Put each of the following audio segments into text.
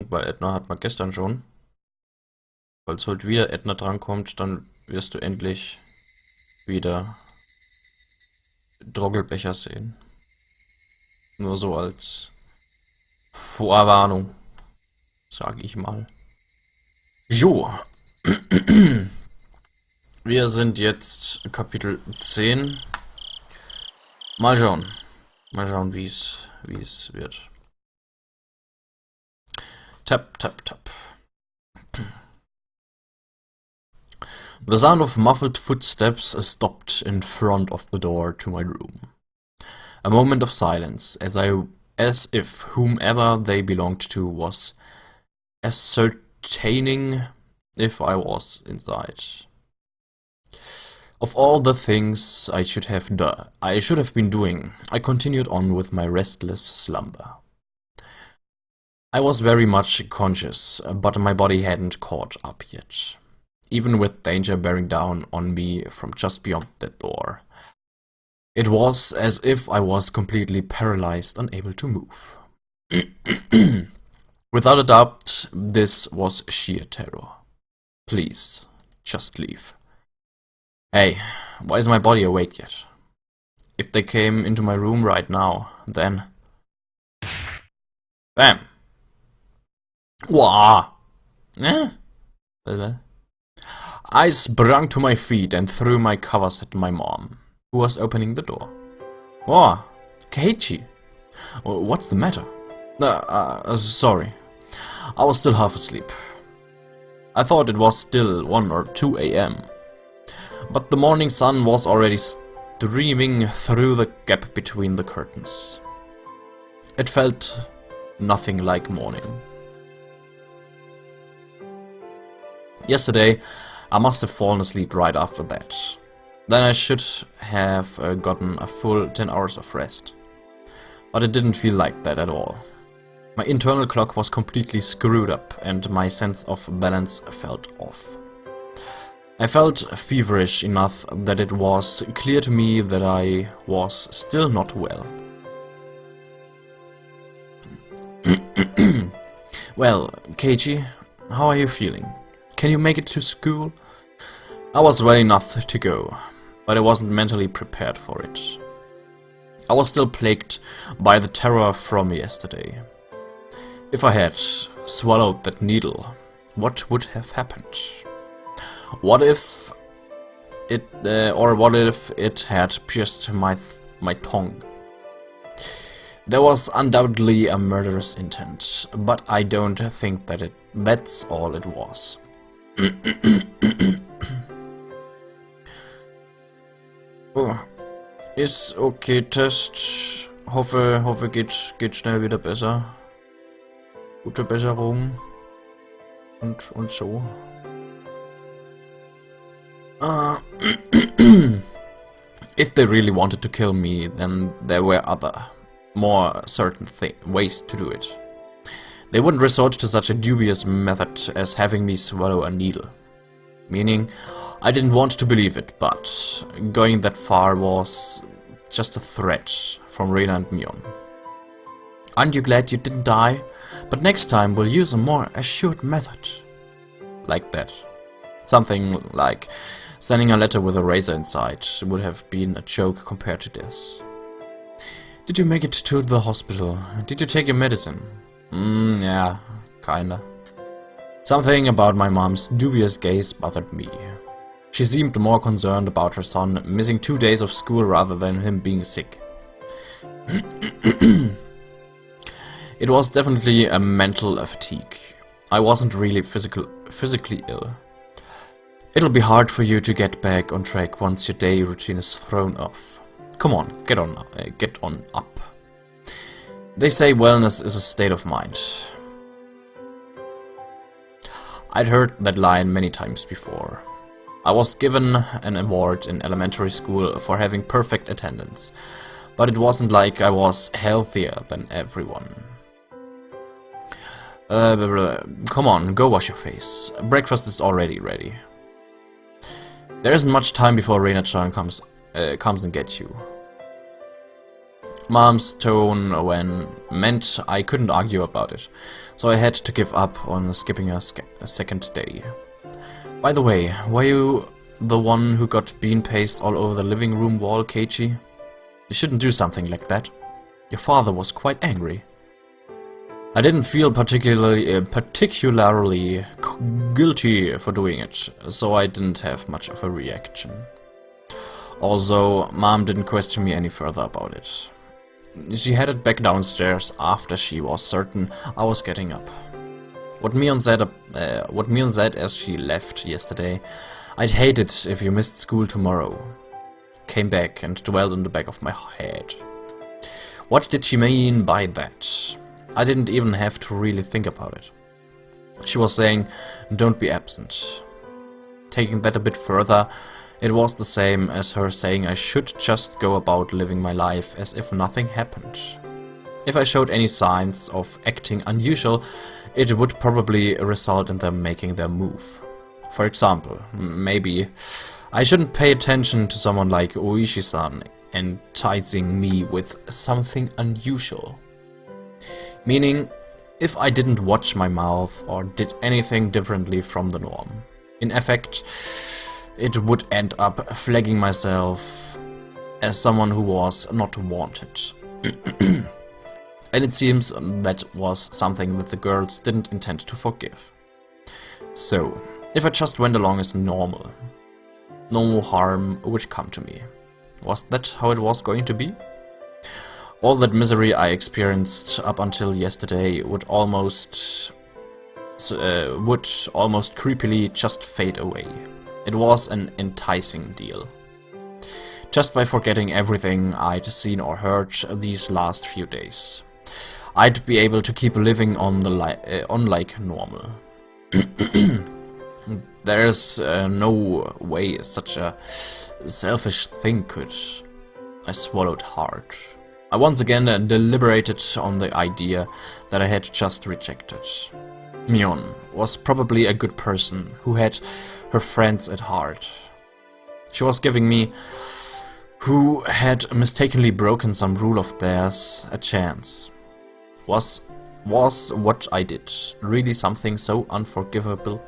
Weil Edna hat man gestern schon. Falls heute wieder Edna drankommt, dann wirst du endlich wieder Droggelbecher sehen. Nur so als Vorwarnung, sage ich mal. Jo. Wir sind jetzt Kapitel 10. Mal schauen. Mal schauen, wie es wird. Tap, tap, tap. The sound of muffled footsteps stopped in front of the door to my room. A moment of silence, as if whomever they belonged to was ascertaining if I was inside. Of all the things I should have been doing, I continued on with my restless slumber. I was very much conscious, but my body hadn't caught up yet, even with danger bearing down on me from just beyond that door. It was as if I was completely paralyzed, unable to move. Without a doubt, this was sheer terror. Please, just leave. Hey, why is my body awake yet? If they came into my room right now, then... Bam! Wah! Eh? I sprang to my feet and threw my covers at my mom, who was opening the door. Oh, Keiichi! What's the matter? Sorry. I was still half asleep. I thought it was still 1 or 2 a.m. But the morning sun was already streaming through the gap between the curtains. It felt nothing like morning. Yesterday, I must have fallen asleep right after that. Then I should have gotten a full 10 hours of rest. But it didn't feel like that at all. My internal clock was completely screwed up and my sense of balance felt off. I felt feverish enough that it was clear to me that I was still not well. Well, Keiichi, how are you feeling? Can you make it to school? I was well enough to go, but I wasn't mentally prepared for it. I was still plagued by the terror from yesterday. If I had swallowed that needle, what would have happened? What if it had pierced my tongue? There was undoubtedly a murderous intent, but I don't think that's all it was. Oh, ist okay, Test. Hoffe geht schnell wieder besser. Gute Besserung. Und so. If they really wanted to kill me, then there were other, more certain ways to do it. They wouldn't resort to such a dubious method as having me swallow a needle. Meaning, I didn't want to believe it, but going that far was just a threat from Rena and Mion. Aren't you glad you didn't die? But next time we'll use a more assured method. Like that. Something like sending a letter with a razor inside would have been a joke compared to this. Did you make it to the hospital? Did you take your medicine? Yeah, kinda. Something about my mom's dubious gaze bothered me. She seemed more concerned about her son missing 2 days of school rather than him being sick. It was definitely a mental fatigue. I wasn't really physically ill. It'll be hard for you to get back on track once your day routine is thrown off. Come on, get on up. They say wellness is a state of mind. I'd heard that line many times before. I was given an award in elementary school for having perfect attendance, but it wasn't like I was healthier than everyone. Come on, go wash your face. Breakfast is already ready. There isn't much time before Reina-chan comes and gets you. Mom's tone when meant I couldn't argue about it, so I had to give up on skipping a second day. By the way, were you the one who got bean paste all over the living room wall, Keiichi? You shouldn't do something like that. Your father was quite angry. I didn't feel particularly guilty for doing it, so I didn't have much of a reaction. Also, Mom didn't question me any further about it. She headed back downstairs after she was certain I was getting up. What Mion said as she left yesterday, "I'd hate it if you missed school tomorrow," came back and dwelled in the back of my head. What did she mean by that? I didn't even have to really think about it. She was saying, "Don't be absent." Taking that a bit further, it was the same as her saying I should just go about living my life as if nothing happened. If I showed any signs of acting unusual, it would probably result in them making their move. For example, maybe I shouldn't pay attention to someone like Oishi-san enticing me with something unusual. Meaning, if I didn't watch my mouth or did anything differently from the norm. In effect, it would end up flagging myself as someone who was not wanted. And it seems that was something that the girls didn't intend to forgive. So, if I just went along as normal, no harm would come to me. Was that how it was going to be? All that misery I experienced up until yesterday would almost creepily just fade away. It was an enticing deal. Just by forgetting everything I'd seen or heard these last few days, I'd be able to keep living on like normal. There's no way such a selfish thing could. I swallowed hard. I once again deliberated on the idea that I had just rejected. Mion was probably a good person who had her friends at heart. She was giving me, who had mistakenly broken some rule of theirs, a chance. Was what I did really something so unforgivable?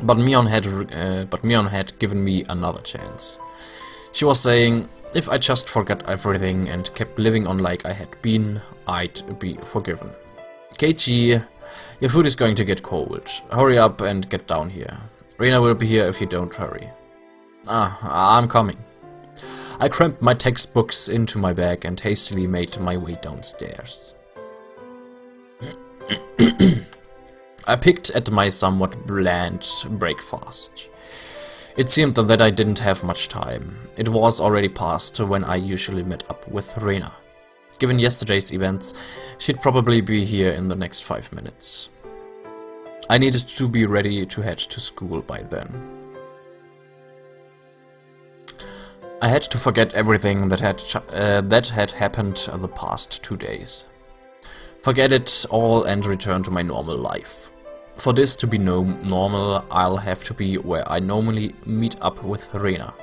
But Mion had given me another chance. She was saying, if I just forgot everything and kept living on like I had been, I'd be forgiven. Keiichi, your food is going to get cold. Hurry up and get down here. Reina will be here if you don't hurry. I'm coming. I crammed my textbooks into my bag and hastily made my way downstairs. I picked at my somewhat bland breakfast. It seemed that I didn't have much time. It was already past when I usually met up with Reina. Given yesterday's events, she'd probably be here in the next 5 minutes. I needed to be ready to head to school by then. I had to forget everything that had happened the past 2 days. Forget it all and return to my normal life. For this to be normal, I'll have to be where I normally meet up with Reina.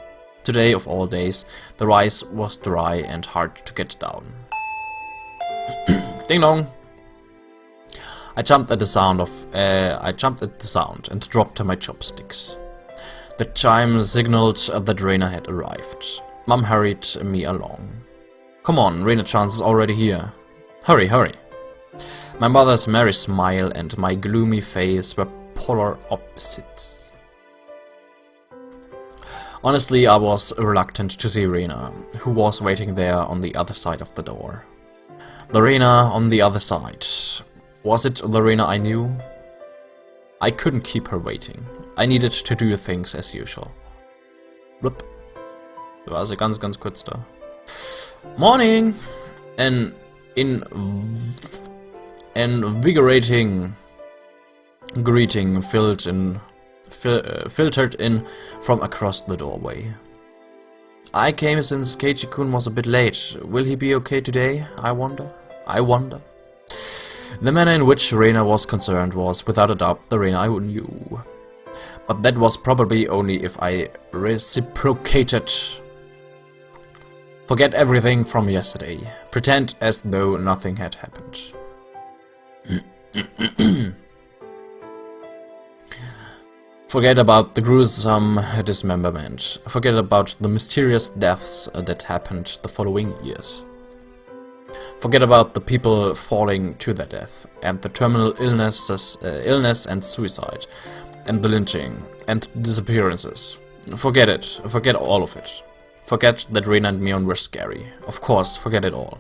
Today, of all days, the rice was dry and hard to get down. Ding dong! I jumped at the sound and dropped my chopsticks. The chime signaled that Reina had arrived. Mom hurried me along. Come on, Reina-chan's already here. Hurry, hurry. My mother's merry smile and my gloomy face were polar opposites. Honestly, I was reluctant to see Reina, who was waiting there on the other side of the door. The Reina on the other side. Was it the Reina I knew? I couldn't keep her waiting. I needed to do things as usual. Blub. War also ganz kurz da. Morning! An invigorating greeting filtered in from across the doorway. I came since Keiichi-kun was a bit late. Will he be okay today? I wonder. The manner in which Reina was concerned was without a doubt the Reina I knew. But that was probably only if I reciprocated. Forget everything from yesterday. Pretend as though nothing had happened. Forget about the gruesome dismemberment. Forget about the mysterious deaths that happened the following years. Forget about the people falling to their death, and the terminal illness and suicide, and the lynching, and disappearances. Forget it. Forget all of it. Forget that Rena and Mion were scary. Of course, forget it all.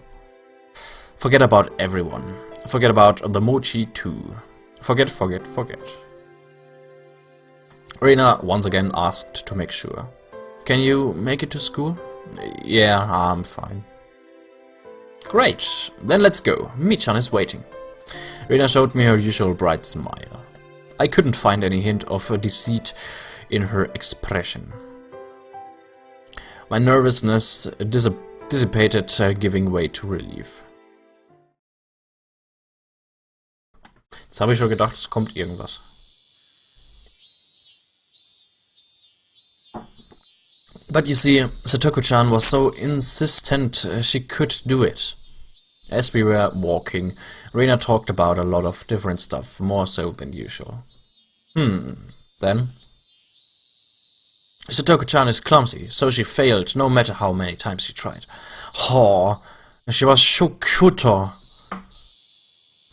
Forget about everyone. Forget about the mochi too. Forget, forget, forget. Rena once again asked to make sure. Can you make it to school? Yeah, I'm fine. Great, then let's go. Michan is waiting. Rena showed me her usual bright smile. I couldn't find any hint of deceit in her expression. My nervousness dissipated, giving way to relief. Jetzt habe ich schon gedacht, es kommt irgendwas. But you see, Satoko-chan was so insistent she could do it. As we were walking, Rena talked about a lot of different stuff, more so than usual. Then? Satoko-chan is clumsy, so she failed no matter how many times she tried. Oh, she was so cute.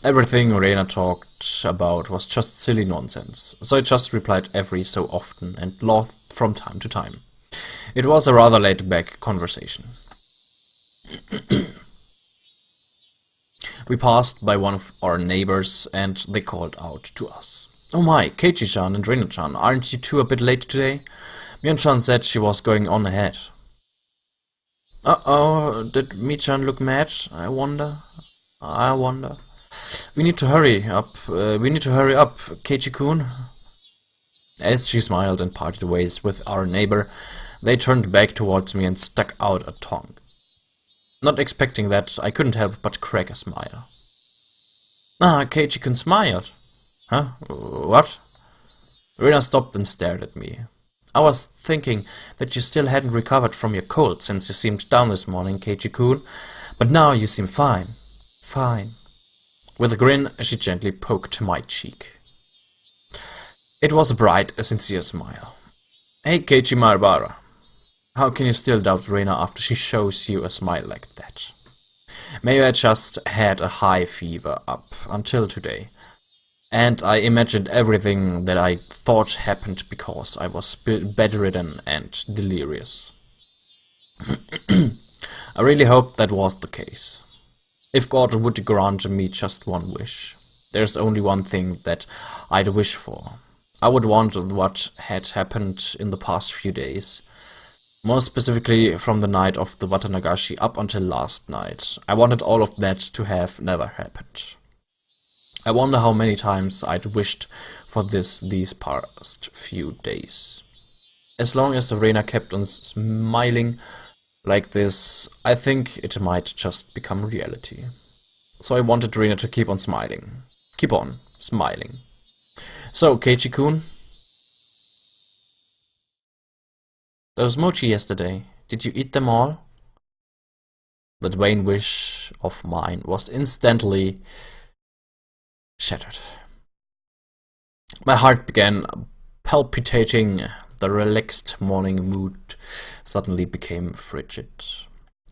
Everything Rena talked about was just silly nonsense, so I just replied every so often and laughed from time to time. It was a rather laid-back conversation. We passed by one of our neighbors and they called out to us. Oh my, Keiichi-chan and Rena-chan, aren't you two a bit late today? Mion-chan said she was going on ahead. Uh-oh, did Mi-chan look mad? I wonder. We need to hurry up, Keiichi-kun. As she smiled and parted ways with our neighbor, they turned back towards me and stuck out a tongue. Not expecting that, I couldn't help but crack a smile. Ah, Keiichi-kun smiled. Huh? What? Rena stopped and stared at me. I was thinking that you still hadn't recovered from your cold since you seemed down this morning, Keiichi-kun, but now you seem fine. Fine. With a grin, she gently poked my cheek. It was a bright, sincere smile. Hey, Keiichi Maibara. How can you still doubt Rena after she shows you a smile like that? Maybe I just had a high fever up until today, and I imagined everything that I thought happened because I was bedridden and delirious. I really hope that was the case. If God would grant me just one wish, there's only one thing that I'd wish for. I would want what had happened in the past few days. More specifically, from the night of the Watanagashi up until last night. I wanted all of that to have never happened. I wonder how many times I'd wished for these past few days. As long as Rena kept on smiling like this, I think it might just become reality. So I wanted Rena to keep on smiling. Keep on smiling. So, Keiichi-kun, those mochi yesterday, did you eat them all? That vain wish of mine was instantly shattered. My heart began palpitating. The relaxed morning mood suddenly became frigid.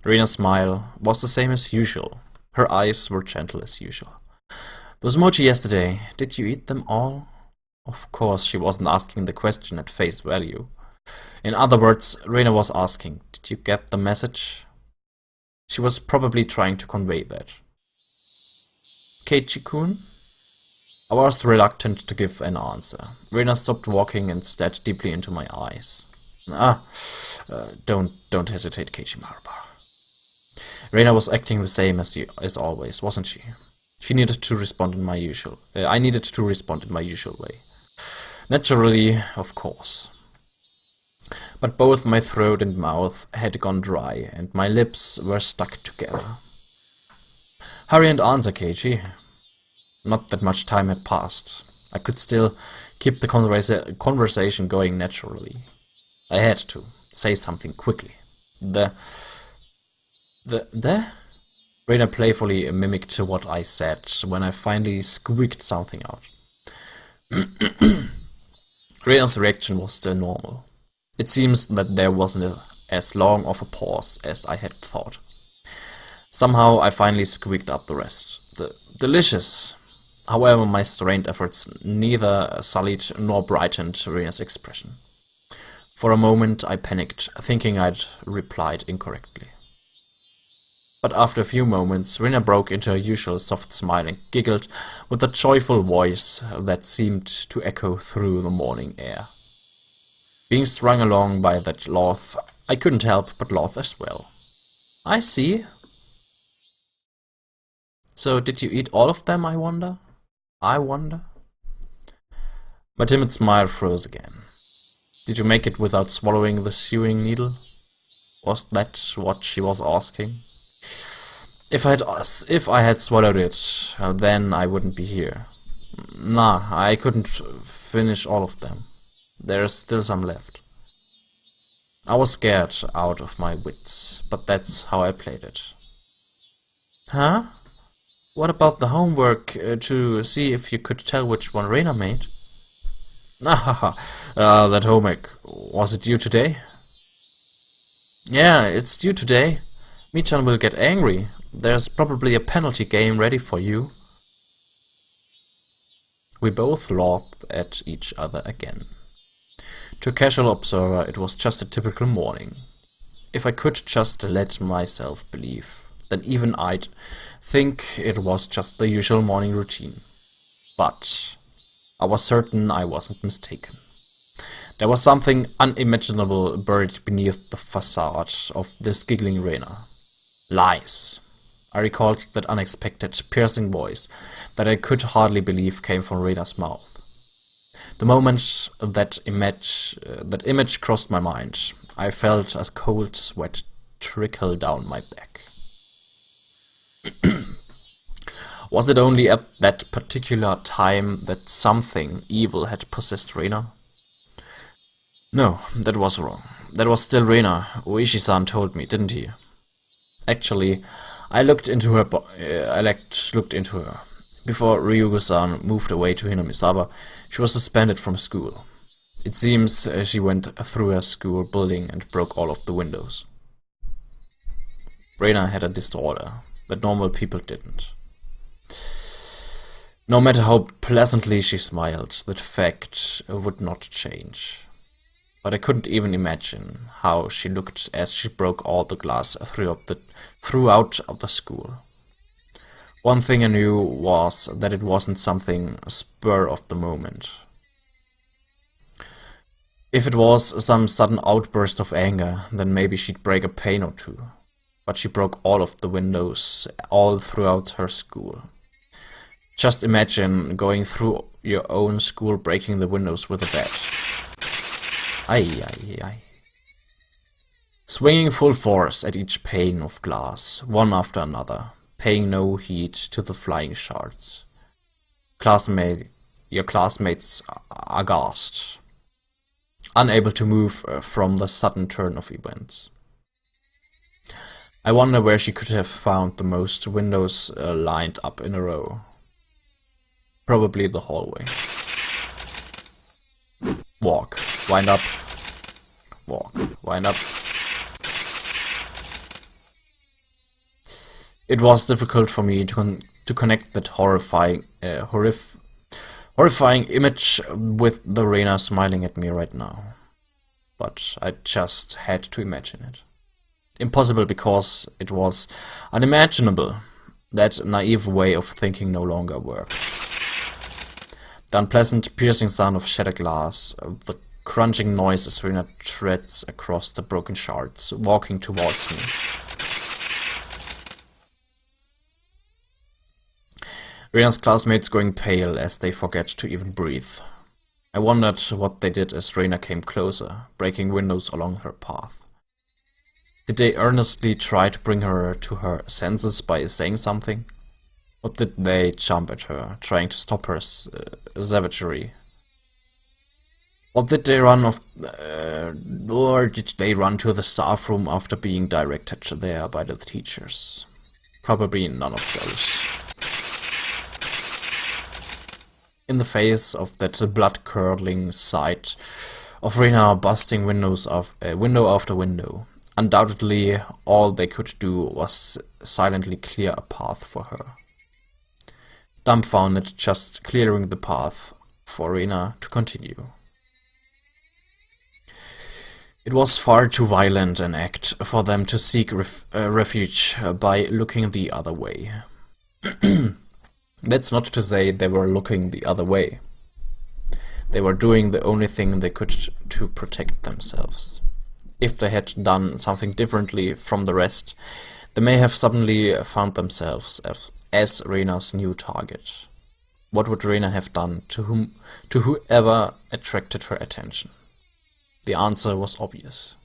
Rena's smile was the same as usual. Her eyes were gentle as usual. Those mochi yesterday, did you eat them all? Of course, she wasn't asking the question at face value. In other words, Rena was asking, did you get the message? She was probably trying to convey that. Keiichi-kun? I was reluctant to give an answer. Rena stopped walking and stared deeply into my eyes. Don't hesitate, Keiichi Maibara. Rena was acting the same as always, wasn't she? She needed to respond in my usual. I needed to respond in my usual way. Naturally, of course. But both my throat and mouth had gone dry, and my lips were stuck together. Hurry and answer, Keiichi. Not that much time had passed. I could still keep the conversation going naturally. I had to say something quickly. The? Raina playfully mimicked what I said when I finally squeaked something out. Raina's reaction was still normal. It seems that there wasn't as long of a pause as I had thought. Somehow I finally squeaked up the rest. Delicious! However, my strained efforts neither sullied nor brightened Raina's expression. For a moment I panicked, thinking I'd replied incorrectly. But after a few moments, Raina broke into her usual soft smile and giggled with a joyful voice that seemed to echo through the morning air. Being strung along by that laugh, I couldn't help but laugh as well. I see. So did you eat all of them, I wonder? My timid smile froze again. Did you make it without swallowing the sewing needle? Was that what she was asking? If I had swallowed it, then I wouldn't be here. Nah, I couldn't finish all of them. There's still some left. I was scared out of my wits, but that's how I played it. Huh? What about the homework to see if you could tell which one Raina made? That homework. Was it due today? Yeah, it's due today. Michan will get angry. There's probably a penalty game ready for you. We both laughed at each other again. To a casual observer, it was just a typical morning. If I could just let myself believe, then even I'd think it was just the usual morning routine. But I was certain I wasn't mistaken. There was something unimaginable buried beneath the facade of this giggling Raina. Lies. I recalled that unexpected, piercing voice that I could hardly believe came from Raina's mouth. The moment that image crossed my mind, I felt a cold sweat trickle down my back. Was it only at that particular time that something evil had possessed Raina? No, that was wrong. That was still Raina. Oishi-san told me, didn't he? Actually, I looked into her. Before Ryugu-san moved away to Hinamisaba, she was suspended from school. It seems she went through her school building and broke all of the windows. Raina had a disorder that normal people didn't. No matter how pleasantly she smiled, that fact would not change. But I couldn't even imagine how she looked as she broke all the glass throughout the school. One thing I knew was that it wasn't something spur of the moment. If it was some sudden outburst of anger, then maybe she'd break a pane or two. But she broke all of the windows all throughout her school. Just imagine going through your own school breaking the windows with a bat. Ay. Swinging full force at each pane of glass, one after another, paying no heed to the flying shards. Your classmates aghast, unable to move from the sudden turn of events. I wonder where she could have found the most windows lined up in a row. Probably the hallway. Walk, wind up, walk, wind up. It was difficult for me to connect that horrifying image with the Raina smiling at me right now. But I just had to imagine it. Impossible because it was unimaginable. That naive way of thinking no longer worked. The unpleasant, piercing sound of shattered glass, the crunching noise as Raina treads across the broken shards, walking towards me. Raina's classmates going pale as they forget to even breathe. I wondered what they did as Raina came closer, breaking windows along her path. Did they earnestly try to bring her to her senses by saying something? Or did they jump at her, trying to stop her savagery? Or did they run or did they run to the staff room after being directed there by the teachers? Probably none of those. In the face of that blood-curdling sight of Rena busting window after window, undoubtedly all they could do was silently clear a path for her. Dumbfounded, just clearing the path for Rena to continue. It was far too violent an act for them to seek refuge by looking the other way. That's not to say they were looking the other way. They were doing the only thing they could to protect themselves. If they had done something differently from the rest, they may have suddenly found themselves as Rena's new target. What would Rena have done to whoever attracted her attention? The answer was obvious.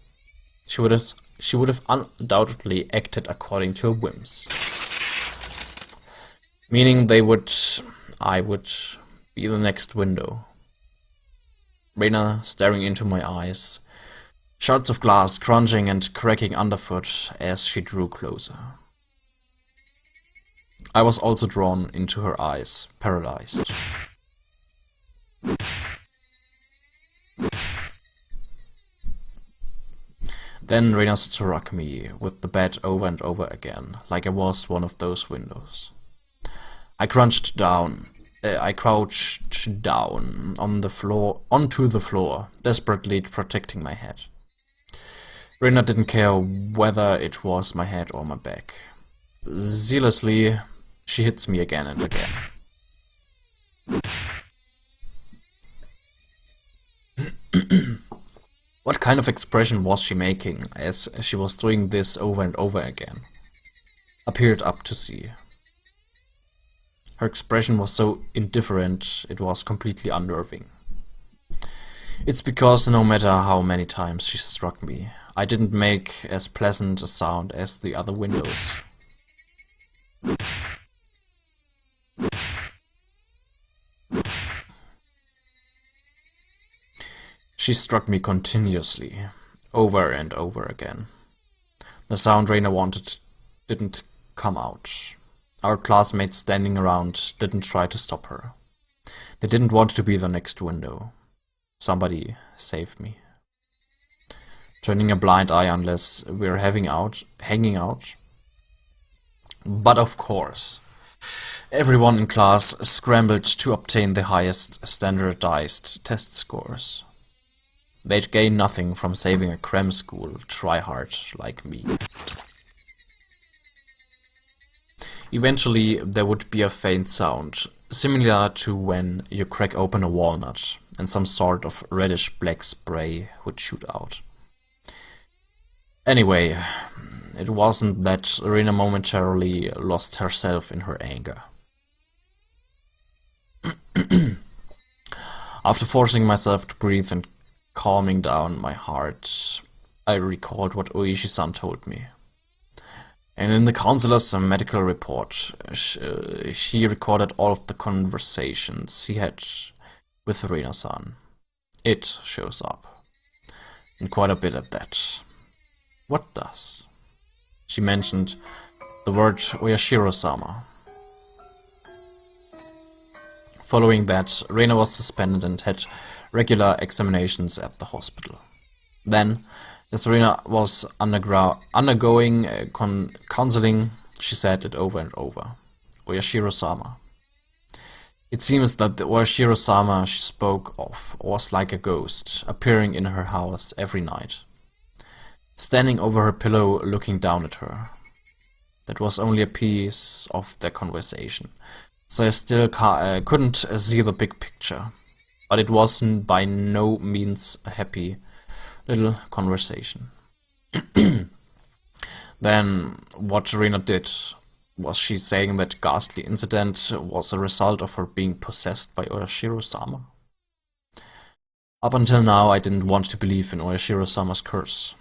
She would have undoubtedly acted according to her whims. Meaning I would be the next window. Rena staring into my eyes, shards of glass crunching and cracking underfoot as she drew closer. I was also drawn into her eyes, paralyzed. Then Rena struck me with the bat over and over again, like I was one of those windows. I crouched down on the floor, onto the floor, desperately protecting my head. Rena didn't care whether it was my head or my back. Zealously, she hits me again and again. What kind of expression was she making as she was doing this over and over again? I peered up to see. Her expression was so indifferent, it was completely unnerving. It's because no matter how many times she struck me, I didn't make as pleasant a sound as the other windows. She struck me continuously, over and over again. The sound Rena wanted didn't come out. Our classmates standing around didn't try to stop her. They didn't want to be the next window. Somebody saved me. Turning a blind eye unless we're hanging out. But of course, everyone in class scrambled to obtain the highest standardized test scores. They'd gain nothing from saving a cram school tryhard like me. Eventually, there would be a faint sound, similar to when you crack open a walnut and some sort of reddish-black spray would shoot out. Anyway, it wasn't that Rena momentarily lost herself in her anger. After forcing myself to breathe and calming down my heart, I recalled what Oishi-san told me. And in the counselor's medical report, she recorded all of the conversations he had with Rena-san. It shows up. And quite a bit at that. What does? She mentioned the word Oyashiro-sama. Following that, Rena was suspended and had regular examinations at the hospital. Then, as Rena was undergoing counseling, she said it over and over. Oyashiro-sama. It seems that the Oyashiro-sama she spoke of was like a ghost, appearing in her house every night, standing over her pillow looking down at her. That was only a piece of their conversation, so I still couldn't see the big picture. But it wasn't by no means a happy little conversation. Then, what Rena did, was she saying that ghastly incident was a result of her being possessed by Oyashiro-sama? Up until now, I didn't want to believe in Oyashiro-sama's curse.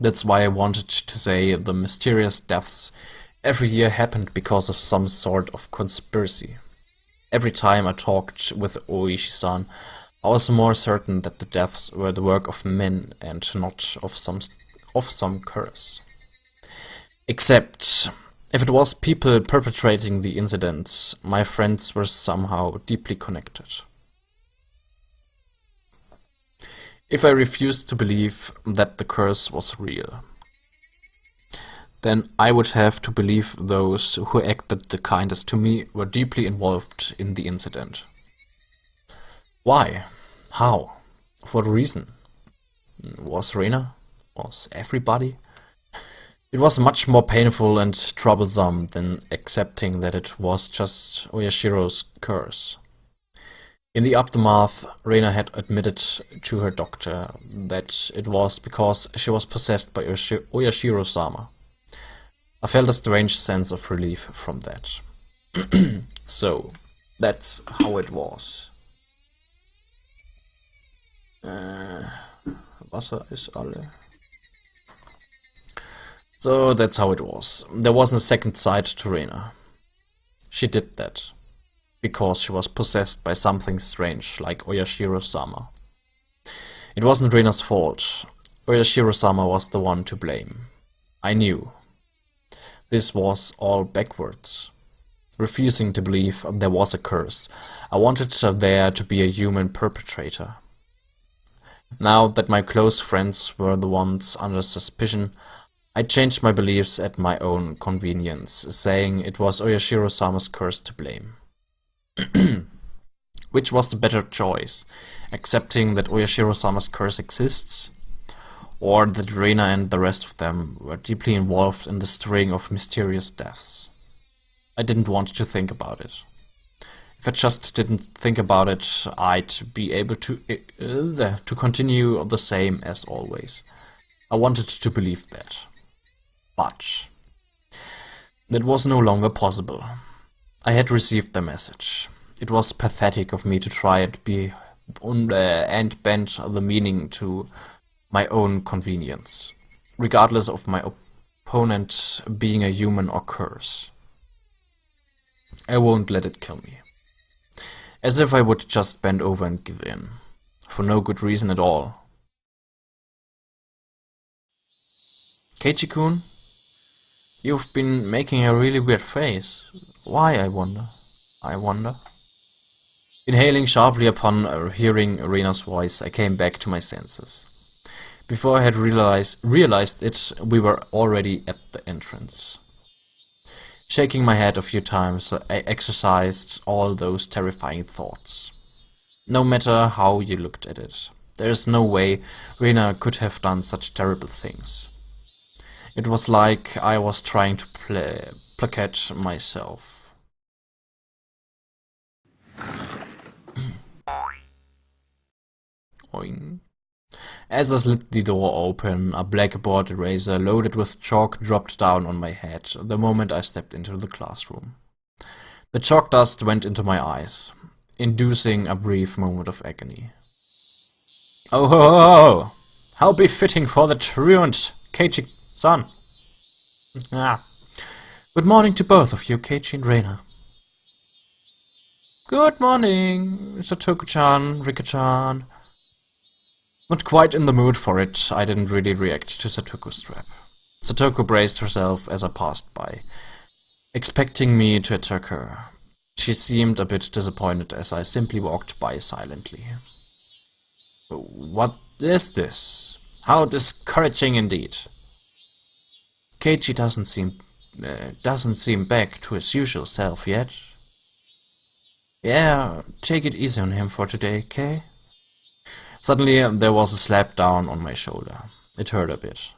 That's why I wanted to say the mysterious deaths every year happened because of some sort of conspiracy. Every time I talked with Oishi-san, I was more certain that the deaths were the work of men and not of some curse. Except, if it was people perpetrating the incidents, my friends were somehow deeply connected. If I refused to believe that the curse was real, then I would have to believe those who acted the kindest to me were deeply involved in the incident. Why? How? For what reason? Was Rena? Was everybody? It was much more painful and troublesome than accepting that it was just Oyashiro's curse. In the aftermath, Rena had admitted to her doctor that it was because she was possessed by Oyashiro-sama. I felt a strange sense of relief from that. So, that's how it was. Wasser ist alle. So that's how it was. There wasn't a second side to Rena. She did that because she was possessed by something strange like Oyashiro-sama. It wasn't Rena's fault. Oyashiro-sama was the one to blame. I knew. This was all backwards. Refusing to believe there was a curse, I wanted there to be a human perpetrator. Now that my close friends were the ones under suspicion, I changed my beliefs at my own convenience, saying it was Oyashiro-sama's curse to blame. Which was the better choice, accepting that Oyashiro-sama's curse exists, or that Rena and the rest of them were deeply involved in the string of mysterious deaths? I didn't want to think about it. If I just didn't think about it, I'd be able to continue the same as always. I wanted to believe that. But that was no longer possible. I had received the message. It was pathetic of me to try and bend the meaning to my own convenience, regardless of my opponent being a human or curse. I won't let it kill me. As if I would just bend over and give in, for no good reason at all. Keiichi-kun? You've been making a really weird face. Why, I wonder? Inhaling sharply upon hearing Rena's voice, I came back to my senses. Before I had realized it, we were already at the entrance. Shaking my head a few times, I exorcised all those terrifying thoughts. No matter how you looked at it, there is no way Rena could have done such terrible things. It was like I was trying to placate myself. Oing. As I slid the door open, a blackboard eraser loaded with chalk dropped down on my head the moment I stepped into the classroom. The chalk dust went into my eyes, inducing a brief moment of agony. Oh ho ho ho! How befitting for the truant Keiichi-san! Good morning to both of you, Keiichi and Rena. Good morning, Satoku-chan, Rika-chan. Not quite in the mood for it, I didn't really react to Satoku's trap. Satoko braced herself as I passed by, expecting me to attack her. She seemed a bit disappointed as I simply walked by silently. What is this? How discouraging indeed. Keiichi doesn't seem back to his usual self yet. Yeah, take it easy on him for today, Kei? Suddenly there was a slap down on my shoulder. It hurt a bit.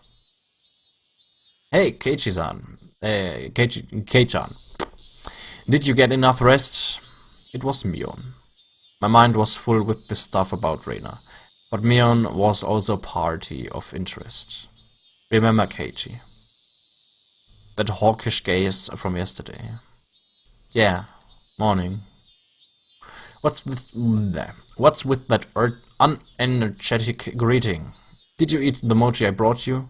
Hey, Keiichi-san. Kei-chan. Did you get enough rest? It was Mion. My mind was full with this stuff about Rena, but Mion was also a party of interest. Remember Keiichi? That hawkish gaze from yesterday. Yeah, morning. What's with that unenergetic greeting? Did you eat the mochi I brought you?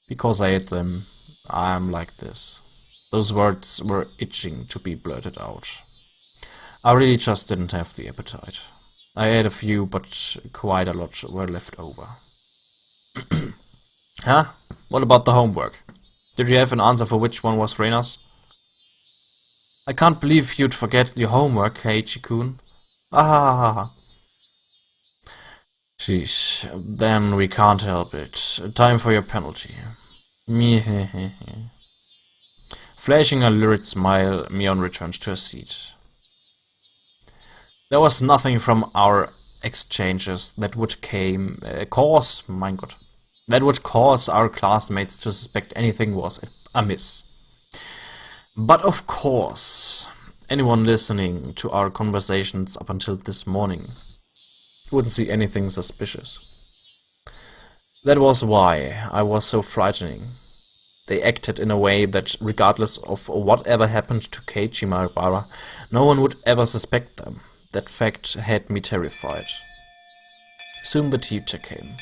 Because I ate them, I am like this. Those words were itching to be blurted out. I really just didn't have the appetite. I ate a few, but quite a lot were left over. Huh? What about the homework? Did you have an answer for which one was Reina's? I can't believe you'd forget your homework, Heiichi-kun. Ah. Sheesh, then we can't help it. Time for your penalty. Flashing a lurid smile, Mion returned to her seat. There was nothing from our exchanges that would cause our classmates to suspect anything was amiss. But of course, anyone listening to our conversations up until this morning wouldn't see anything suspicious. That was why I was so frightening. They acted in a way that, regardless of whatever happened to Keiichi Maebara, no one would ever suspect them. That fact had me terrified. Soon the teacher came.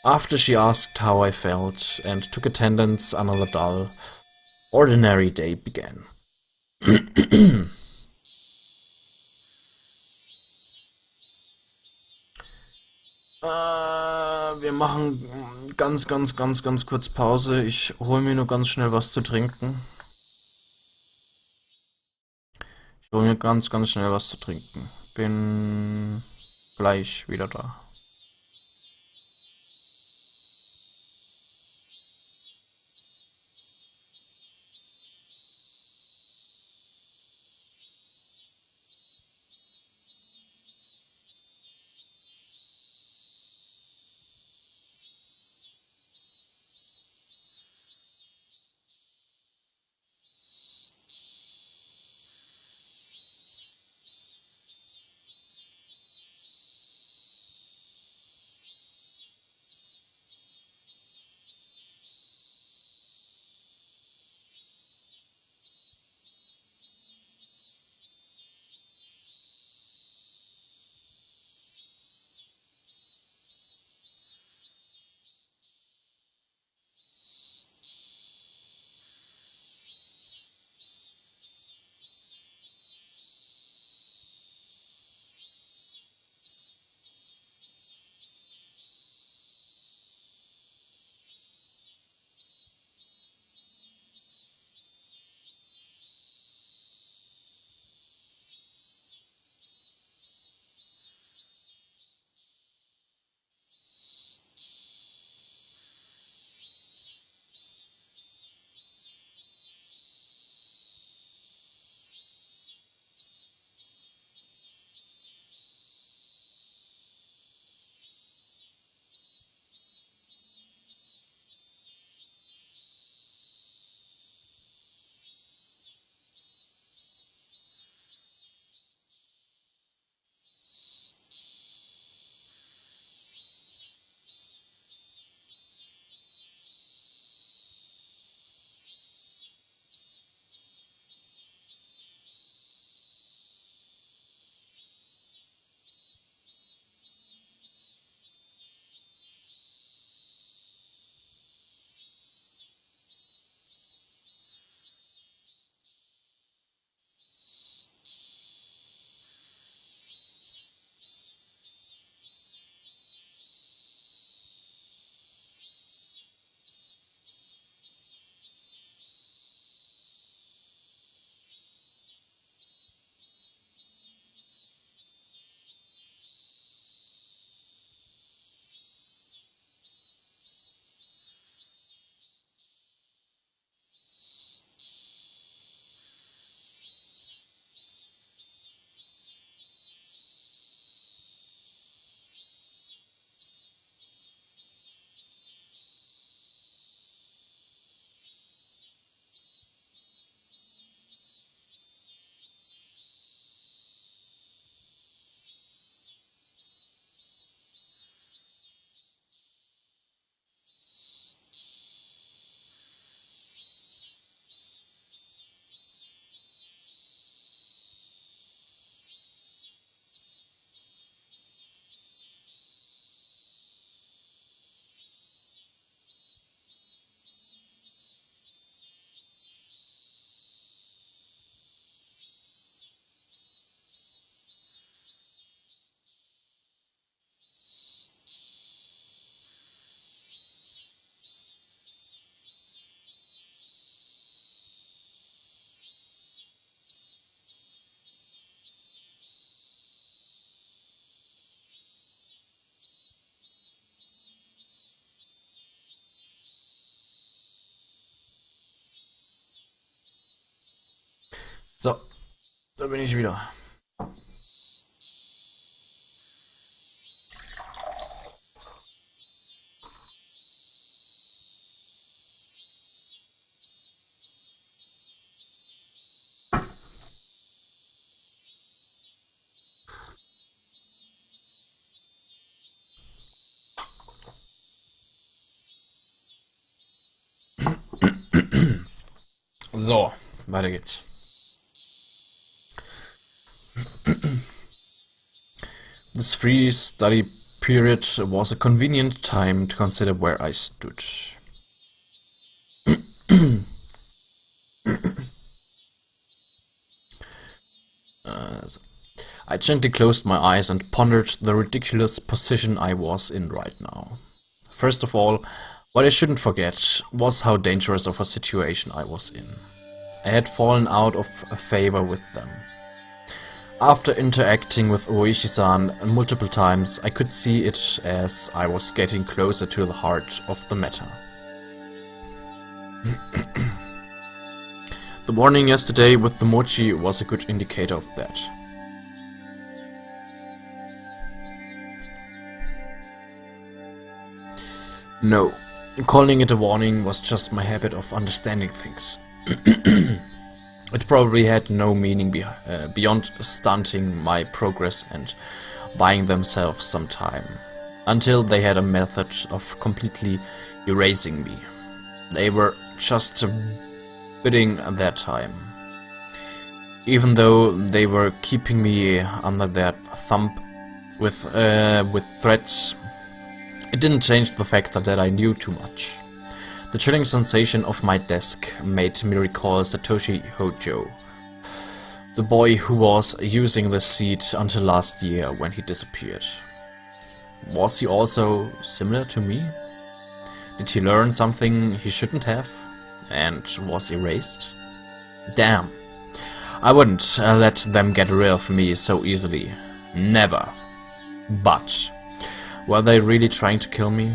After she asked how I felt and took attendance, another dull, ordinary day began. Wir machen ganz kurz Pause. Ich hole mir nur ganz schnell was zu trinken. Bin gleich wieder da. So, da bin ich wieder. So, weiter geht's. This free study period was a convenient time to consider where I stood. I gently closed my eyes and pondered the ridiculous position I was in right now. First of all, what I shouldn't forget was how dangerous of a situation I was in. I had fallen out of favor with them. After interacting with Oishi-san multiple times, I could see it as I was getting closer to the heart of the matter. The morning yesterday with the mochi was a good indicator of that. No, calling it a warning was just my habit of understanding things. It probably had no meaning beyond stunting my progress and buying themselves some time, until they had a method of completely erasing me. They were just bidding their time. Even though they were keeping me under their thumb with threats, it didn't change the fact that I knew too much. The chilling sensation of my desk made me recall Satoshi Hojo, the boy who was using the seat until last year when he disappeared. Was he also similar to me? Did he learn something he shouldn't have and was erased? Damn, I wouldn't let them get rid of me so easily. Never. But were they really trying to kill me?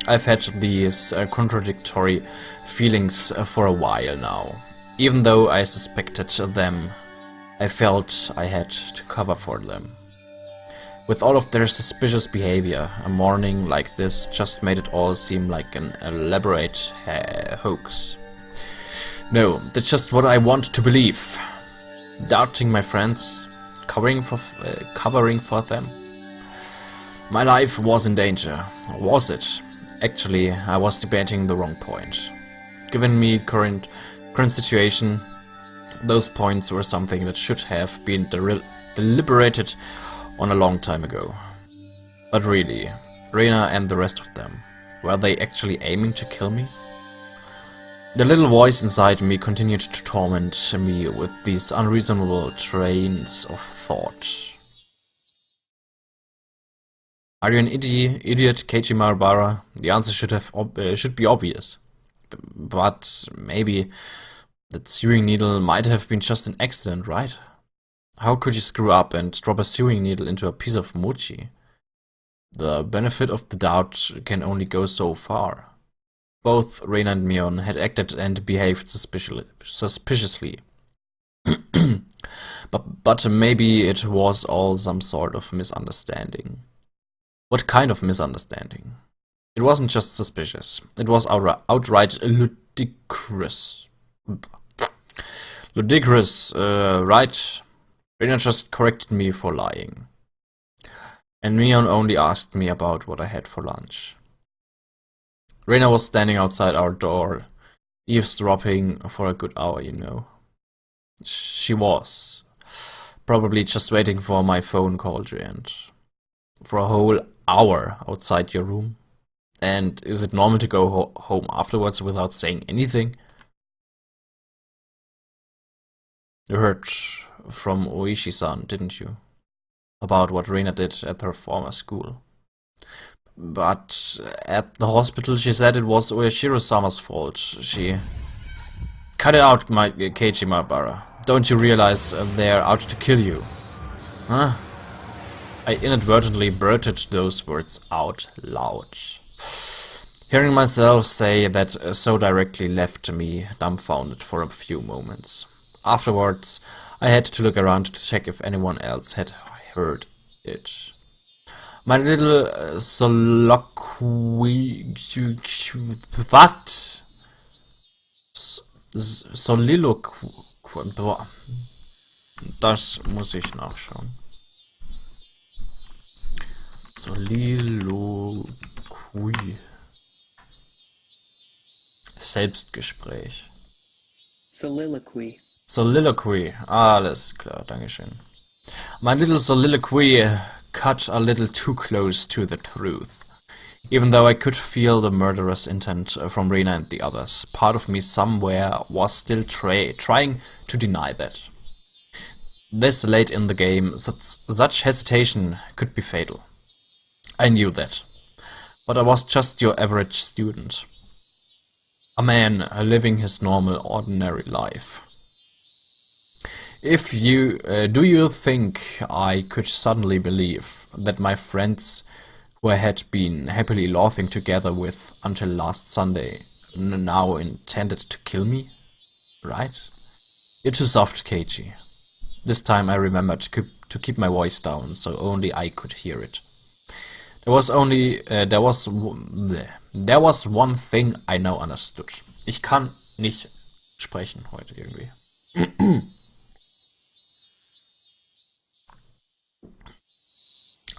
I've had these contradictory feelings for a while now. Even though I suspected them, I felt I had to cover for them. With all of their suspicious behavior, a morning like this just made it all seem like an elaborate hoax. No, that's just what I want to believe. Doubting my friends, covering for them. My life was in danger. Was it? Actually, I was debating the wrong point. Given me current situation, those points were something that should have been deliberated on a long time ago. But really, Reina and the rest of them, were they actually aiming to kill me? The little voice inside me continued to torment me with these unreasonable trains of thought. Are you an idiot, Keiichi Mahabara? The answer should be obvious. But maybe that sewing needle might have been just an accident, right? How could you screw up and drop a sewing needle into a piece of mochi? The benefit of the doubt can only go so far. Both Reina and Mion had acted and behaved suspiciously. but maybe it was all some sort of misunderstanding. What kind of misunderstanding? It wasn't just suspicious. It was outright ludicrous. Ludicrous, right? Reina just corrected me for lying. And Mion only asked me about what I had for lunch. Reina was standing outside our door, eavesdropping for a good hour, you know. She was. Probably just waiting for my phone call to end. For a whole hour outside your room? And is it normal to go home afterwards without saying anything? You heard from Oishi-san, didn't you? About what Reina did at her former school. But at the hospital she said it was Oyashiro-sama's fault. She... Cut it out, my Keiichi Mahabara. Don't you realize they're out to kill you? Huh? I inadvertently blurted those words out loud. Hearing myself say that so directly left me dumbfounded for a few moments. Afterwards, I had to look around to check if anyone else had heard it. My little soliloquy... What? Soliloquy... Das muss ich nachschauen. Soliloquy. Selbstgespräch. Soliloquy. Soliloquy. Alles klar, dankeschön. My little soliloquy cut a little too close to the truth. Even though I could feel the murderous intent from Rena and the others, part of me somewhere was still trying to deny that. This late in the game, such hesitation could be fatal. I knew that. But I was just your average student. A man living his normal, ordinary life. Do you think I could suddenly believe that my friends who I had been happily laughing together with until last Sunday now intended to kill me? Right? You're too soft, Keiji. This time I remembered to keep my voice down, so only I could hear it. There was one thing I now understood. Ich kann nicht sprechen heute irgendwie.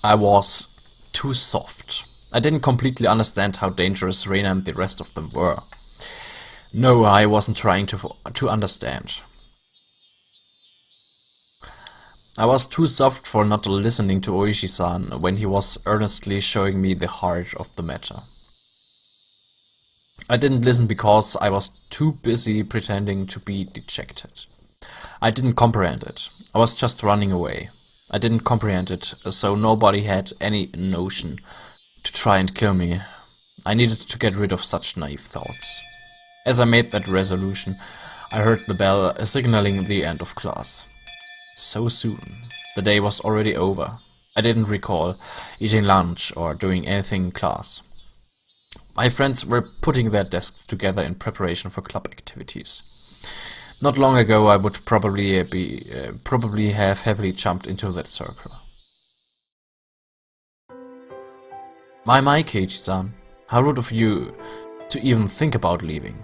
I was too soft. I didn't completely understand how dangerous Rena and the rest of them were. No, I wasn't trying to understand. I was too soft for not listening to Oishi-san when he was earnestly showing me the heart of the matter. I didn't listen because I was too busy pretending to be dejected. I didn't comprehend it. I was just running away. I didn't comprehend it, so nobody had any notion to try and kill me. I needed to get rid of such naive thoughts. As I made that resolution, I heard the bell signaling the end of class. So soon. The day was already over. I didn't recall eating lunch or doing anything in class. My friends were putting their desks together in preparation for club activities. Not long ago I would probably have happily jumped into that circle. My Keiji-san, how rude of you to even think about leaving.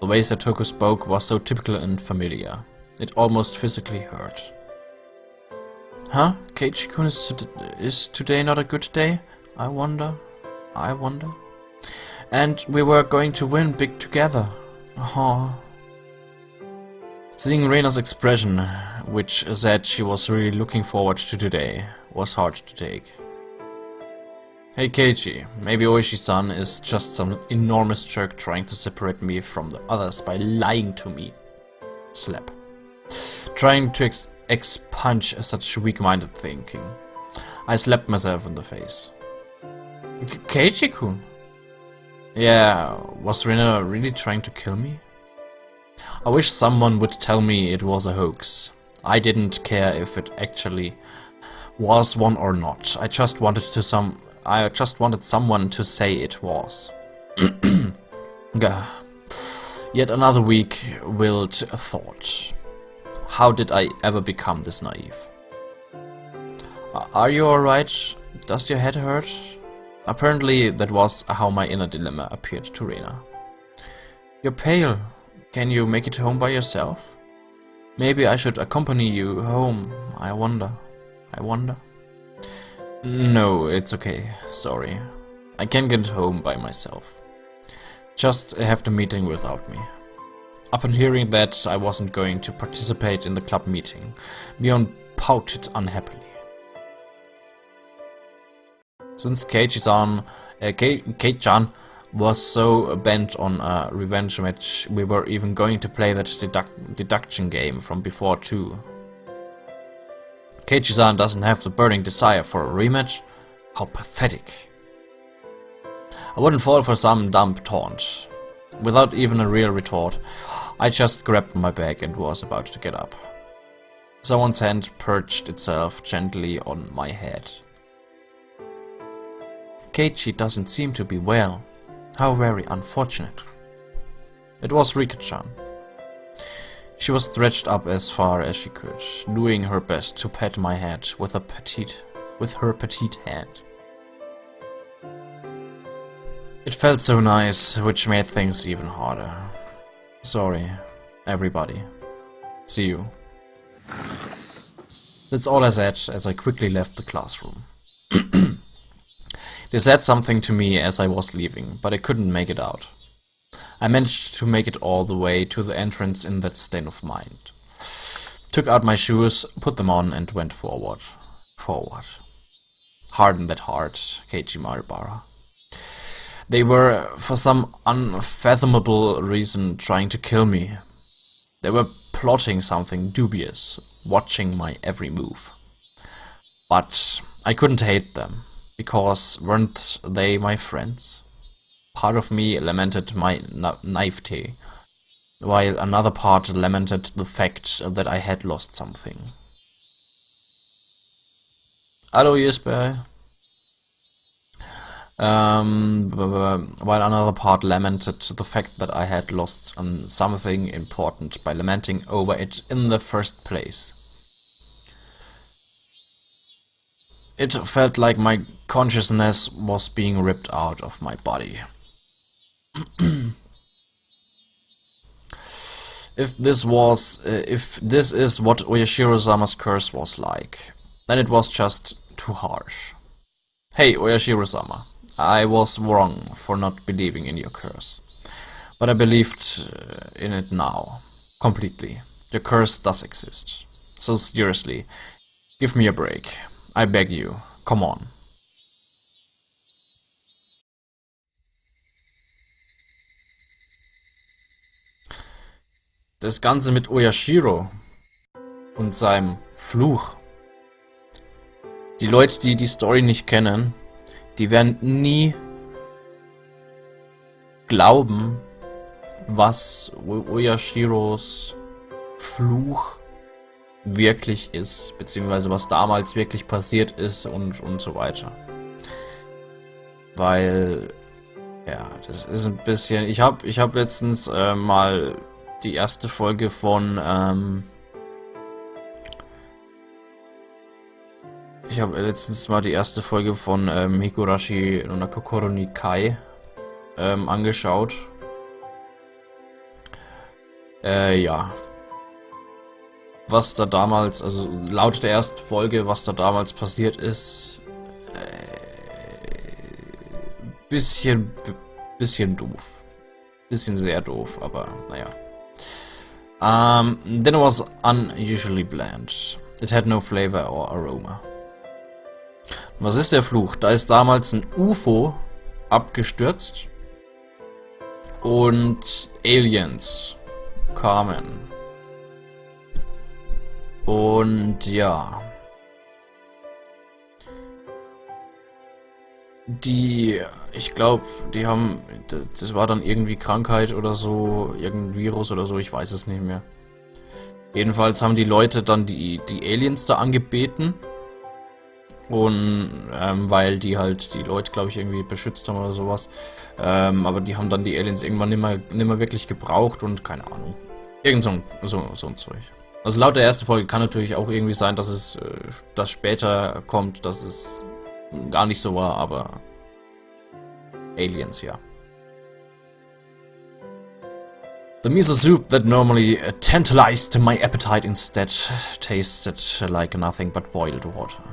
The way Satoku spoke was so typical and familiar. It almost physically hurt. Huh? Keiji-kun, is today not a good day? I wonder. And we were going to win big together. Oh. Seeing Reina's expression, which said she was really looking forward to today, was hard to take. Hey Keiji, maybe Oishi-san is just some enormous jerk trying to separate me from the others by lying to me. Slap. Trying to expunge such weak-minded thinking. I slapped myself in the face. Keiji-kun? Yeah, was Reina really trying to kill me? I wish someone would tell me it was a hoax. I didn't care if it actually was one or not. I just wanted someone to say it was. Yet another weak-willed thought. How did I ever become this naive? Are you alright? Does your head hurt? Apparently that was how my inner dilemma appeared to Reina. You're pale. Can you make it home by yourself? Maybe I should accompany you home. I wonder. No, it's okay. Sorry. I can get home by myself. Just have the meeting without me. Upon hearing that I wasn't going to participate in the club meeting, Mion pouted unhappily. Since Keiichi-chan was so bent on a revenge match, we were even going to play that deduction game from before too. Keiichi-san doesn't have the burning desire for a rematch? How pathetic. I wouldn't fall for some dumb taunt. Without even a real retort, I just grabbed my bag and was about to get up. Someone's hand perched itself gently on my head. Keiichi doesn't seem to be well. How very unfortunate. It was Rika-chan. She was stretched up as far as she could, doing her best to pat my head with her petite hand. It felt so nice, which made things even harder. Sorry, everybody. See you. That's all I said as I quickly left the classroom. They said something to me as I was leaving, but I couldn't make it out. I managed to make it all the way to the entrance in that state of mind. Took out my shoes, put them on, and went forward. Harden that heart, Keiji Maribara. They were, for some unfathomable reason, trying to kill me. They were plotting something dubious, watching my every move. But I couldn't hate them, because weren't they my friends? Part of me lamented my naivety, while another part lamented the fact that I had lost something. Hallo Jesper. While another part lamented the fact that I had lost something important by lamenting over it in the first place. It felt like my consciousness was being ripped out of my body. If this is what Oyashiro-sama's curse was like, then it was just too harsh. Hey, Oyashiro-sama, I was wrong for not believing in your curse, but I believed in it now, completely. Your curse does exist. So seriously, give me a break. I beg you, come on. Das Ganze mit Oyashiro und seinem Fluch. Die Leute, die die Story nicht kennen, die werden nie glauben, was Oyashiros Fluch wirklich ist, beziehungsweise was damals wirklich passiert ist und so weiter. Weil, ja, das ist ein bisschen... Ich hab letztens mal die erste Folge von Higurashi no Kokoro ni Kai angeschaut. Ja. Was da damals, also laut der ersten Folge, was da damals passiert ist, bisschen doof. Bisschen sehr doof, aber naja. Then it was unusually bland. It had no flavor or aroma. Was ist der Fluch? Da ist damals ein UFO abgestürzt und Aliens kamen. Und ja. Ich glaube, die haben, das war dann irgendwie Krankheit oder so, irgendein Virus oder so, ich weiß es nicht mehr. Jedenfalls haben die Leute dann die Aliens da angebeten. Und, weil die halt die Leute, glaube ich, irgendwie beschützt haben oder sowas. Aber die haben dann die Aliens irgendwann nimmer wirklich gebraucht und keine Ahnung. Irgend so ein Zeug. Also laut der ersten Folge kann natürlich auch irgendwie sein, dass es das später kommt, dass es gar nicht so war, aber Aliens, ja. The miso soup that normally tantalized my appetite instead tasted like nothing but boiled water.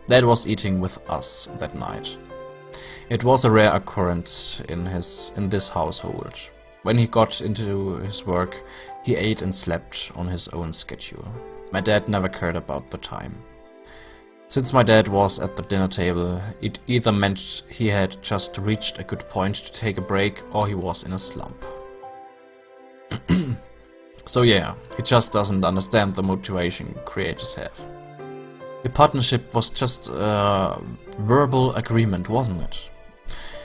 Dad was eating with us that night. It was a rare occurrence in this household. When he got into his work, he ate and slept on his own schedule. My dad never cared about the time. Since my dad was at the dinner table, it either meant he had just reached a good point to take a break or he was in a slump. So yeah, he just doesn't understand the motivation creators have. The partnership was just a verbal agreement, wasn't it?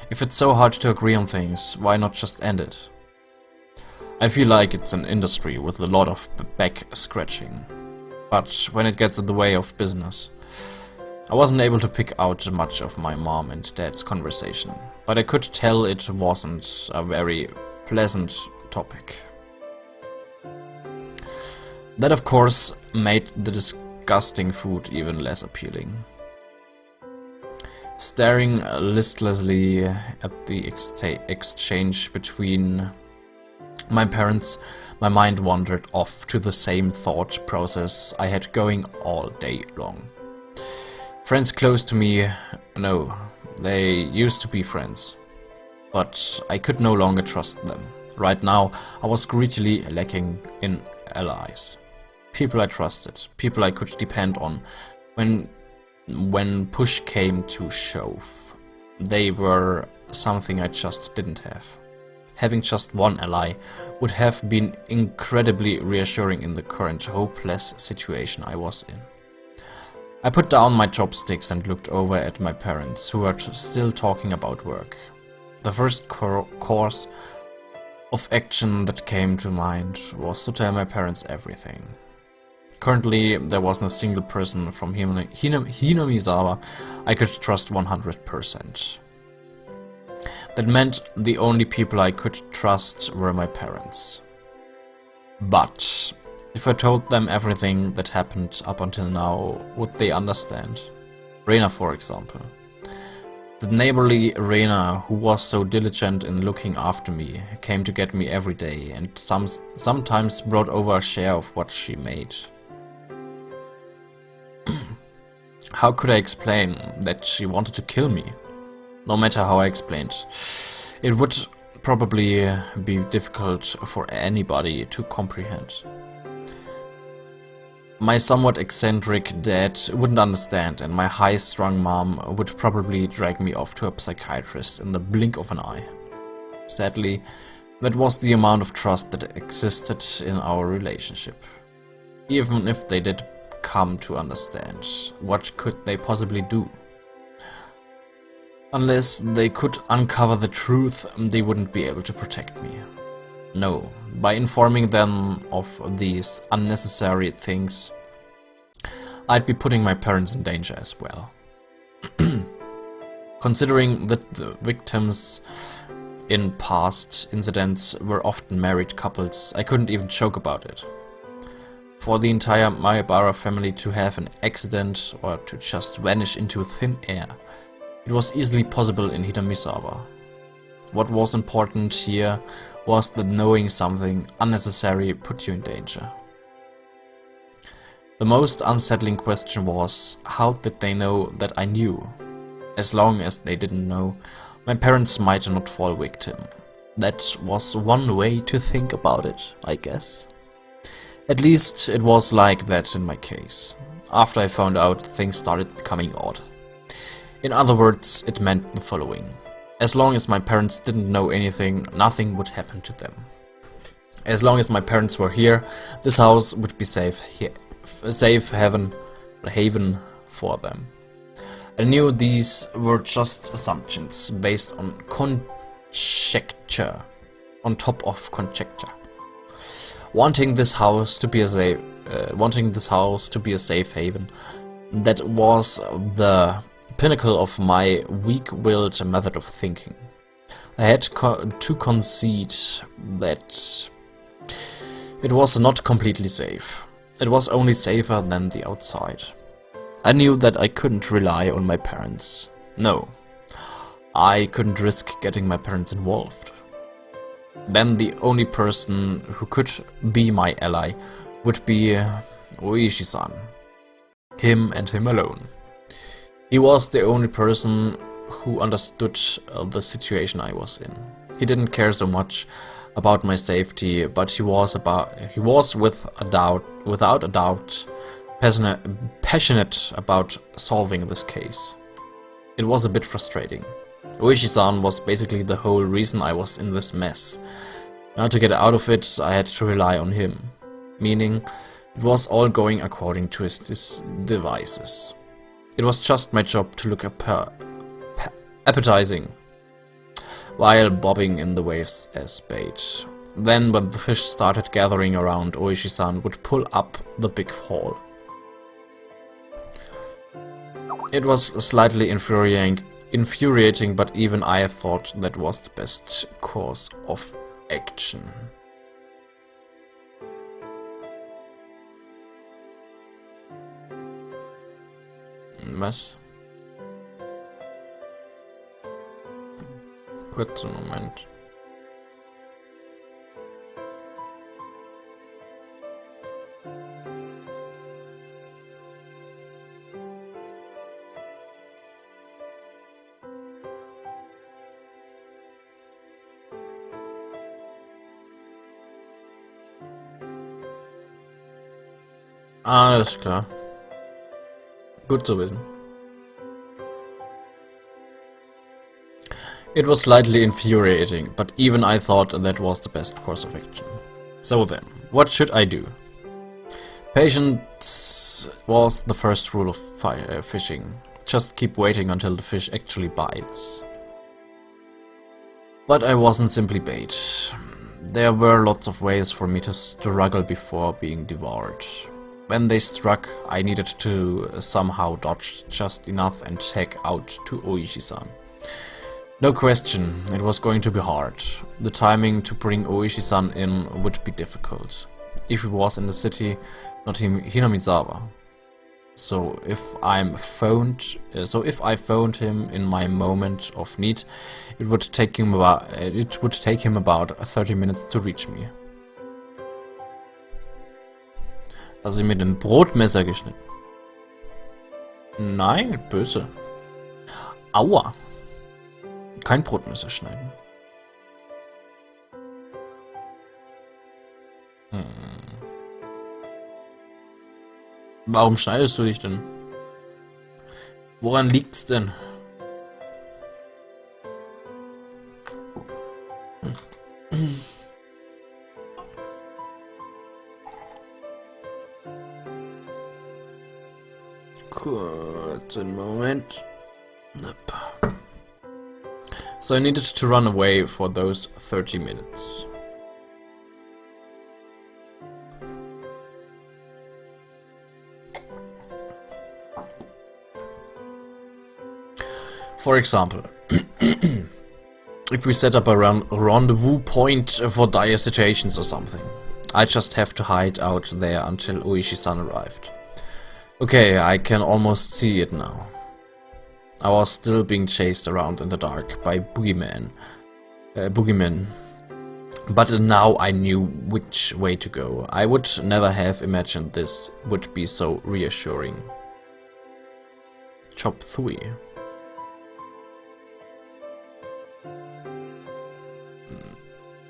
If it's so hard to agree on things, why not just end it? I feel like it's an industry with a lot of back scratching. But when it gets in the way of business, I wasn't able to pick out much of my mom and dad's conversation, but I could tell it wasn't a very pleasant topic. That of course made the disgusting food even less appealing. Staring listlessly at the exchange between my parents, my mind wandered off to the same thought process I had going all day long. Friends close to me, no, they used to be friends, but I could no longer trust them. Right now, I was greatly lacking in allies. People I trusted, people I could depend on when push came to shove. They were something I just didn't have. Having just one ally would have been incredibly reassuring in the current hopeless situation I was in. I put down my chopsticks and looked over at my parents, who were still talking about work. The first course of action that came to mind was to tell my parents everything. Currently, there wasn't a single person from Hinamizawa I could trust 100%. That meant the only people I could trust were my parents. But if I told them everything that happened up until now, would they understand? Reina, for example. The neighborly Reina, who was so diligent in looking after me, came to get me every day and sometimes brought over a share of what she made. How could I explain that she wanted to kill me? No matter how I explained, it would probably be difficult for anybody to comprehend. My somewhat eccentric dad wouldn't understand, and my high-strung mom would probably drag me off to a psychiatrist in the blink of an eye. Sadly, that was the amount of trust that existed in our relationship. Even if they did come to understand, what could they possibly do? Unless they could uncover the truth, they wouldn't be able to protect me. No, by informing them of these unnecessary things, I'd be putting my parents in danger as well. Considering that the victims in past incidents were often married couples, I couldn't even joke about it. For the entire Maebara family to have an accident or to just vanish into thin air, it was easily possible in Hinamizawa. What was important here was that knowing something unnecessary put you in danger. The most unsettling question was, how did they know that I knew? As long as they didn't know, my parents might not fall victim. That was one way to think about it, I guess. At least it was like that in my case. After I found out, things started becoming odd. In other words, it meant the following. As long as my parents didn't know anything, nothing would happen to them. As long as my parents were here, this house would be safe haven for them. I knew these were just assumptions based on conjecture, on top of conjecture. Wanting this house to be a safe haven, that was the pinnacle of my weak-willed method of thinking. I had to concede that it was not completely safe. It was only safer than the outside. I knew that I couldn't rely on my parents. No, I couldn't risk getting my parents involved. Then the only person who could be my ally would be Oishi-san. Him and him alone. He was the only person who understood the situation I was in. He didn't care so much about my safety, but he was without a doubt passionate about solving this case. It was a bit frustrating. Oishi-san was basically the whole reason I was in this mess. Now to get out of it, I had to rely on him. Meaning, it was all going according to his devices. It was just my job to look appetizing, while bobbing in the waves as bait. Then, when the fish started gathering around, Oishi-san would pull up the big haul. It was slightly infuriating, but even I thought that was the best course of action. Was? Kurzer Moment. Alles klar. Gut zu wissen. It was slightly infuriating, but even I thought that was the best course of action. So then, what should I do? Patience was the first rule of fishing. Just keep waiting until the fish actually bites. But I wasn't simply bait. There were lots of ways for me to struggle before being devoured. When they struck, I needed to somehow dodge just enough and tag out to Oishi-san. No question, it was going to be hard. The timing to bring Oishi-san in would be difficult. If he was in the city, not Hinamizawa. So if I phoned him in my moment of need, it would take him about 30 minutes to reach me. Hast du mit dem Brotmesser geschnitten? Nein, böse. Aua. Kein Brotmesser schneiden. Warum schneidest du dich denn? Woran liegt's denn? Kurzen Moment. So I needed to run away for those 30 minutes. For example, if we set up a rendezvous point for dire situations or something, I just have to hide out there until Oishi-san arrived. Okay, I can almost see it now. I was still being chased around in the dark by boogeymen. But now I knew which way to go. I would never have imagined this would be so reassuring. Job 3.